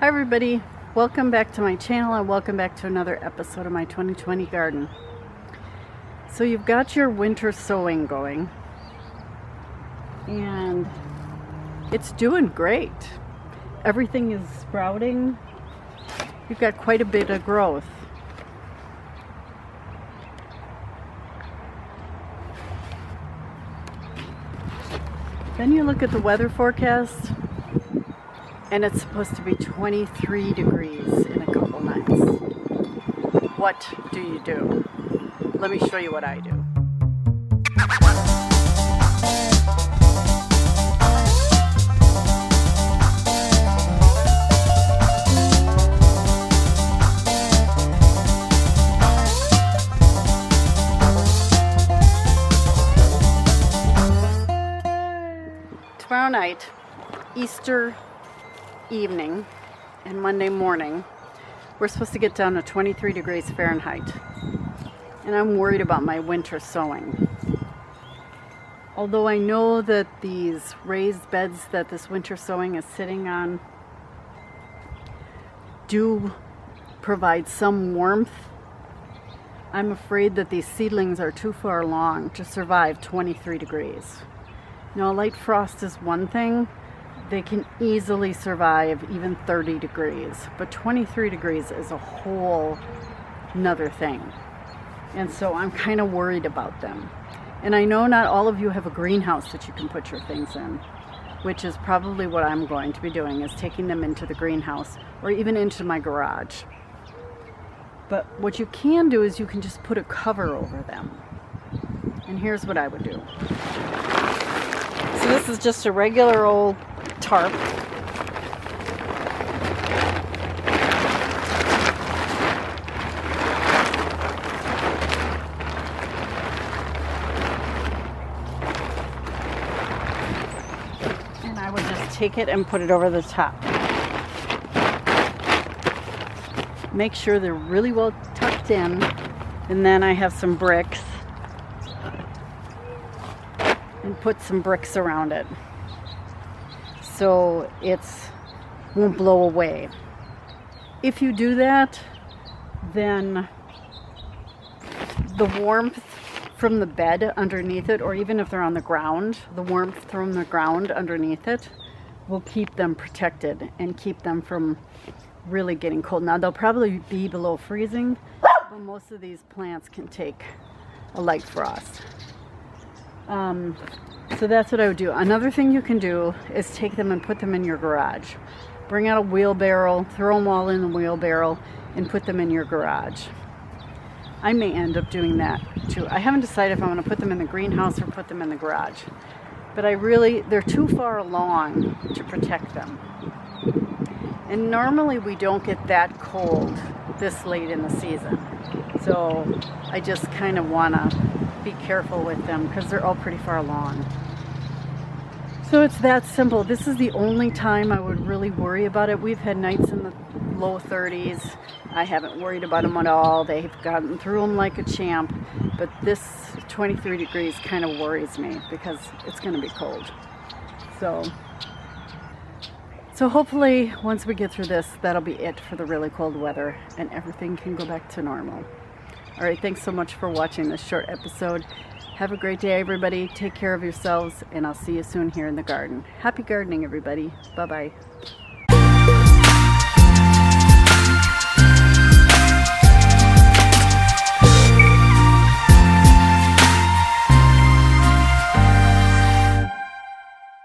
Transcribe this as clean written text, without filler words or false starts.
Hi everybody, welcome back to my channel and welcome back to another episode of my 2020 garden. So you've got your winter sowing going and it's doing great. Everything is sprouting. You've got quite a bit of growth. Then you look at the weather forecast and it's supposed to be 23 degrees in a couple nights. What do you do? Let me show you what I do. Tomorrow night, Easter evening and Monday morning, we're supposed to get down to 23 degrees Fahrenheit. And I'm worried about my winter sowing. Although I know that these raised beds that this winter sowing is sitting on do provide some warmth, I'm afraid that these seedlings are too far along to survive 23 degrees. Now, light frost is one thing. They can easily survive even 30 degrees, but 23 degrees is a whole nother thing. And so I'm kind of worried about them. And I know not all of you have a greenhouse that you can put your things in, which is probably what I'm going to be doing, is taking them into the greenhouse or even into my garage. But what you can do is you can just put a cover over them. And here's what I would do. So this is just a regular old tarp. And I would just take it and put it over the top. Make sure they're really well tucked in, and then I have some bricks and put some bricks around it so it won't blow away. If you do that, then the warmth from the bed underneath it, or even if they're on the ground, the warmth from the ground underneath it will keep them protected and keep them from really getting cold. Now they'll probably be below freezing, but most of these plants can take a light frost. So that's what I would do. Another thing you can do is take them and put them in your garage. Bring out a wheelbarrow, throw them all in the wheelbarrow, and put them in your garage. I may end up doing that too. I haven't decided if I'm going to put them in the greenhouse or put them in the garage. But they're too far along to protect them. And normally we don't get that cold this late in the season. So I just kind of want to be careful with them because they're all pretty far along. So it's that simple. This is the only time I would really worry about it. We've had nights in the low 30s. I haven't worried about them at all. They've gotten through them like a champ. But this 23 degrees kind of worries me because it's going to be cold. So hopefully once we get through this, that'll be it for the really cold weather and everything can go back to normal. All right, thanks so much for watching this short episode. Have a great day, everybody. Take care of yourselves, and I'll see you soon here in the garden. Happy gardening, everybody. Bye-bye.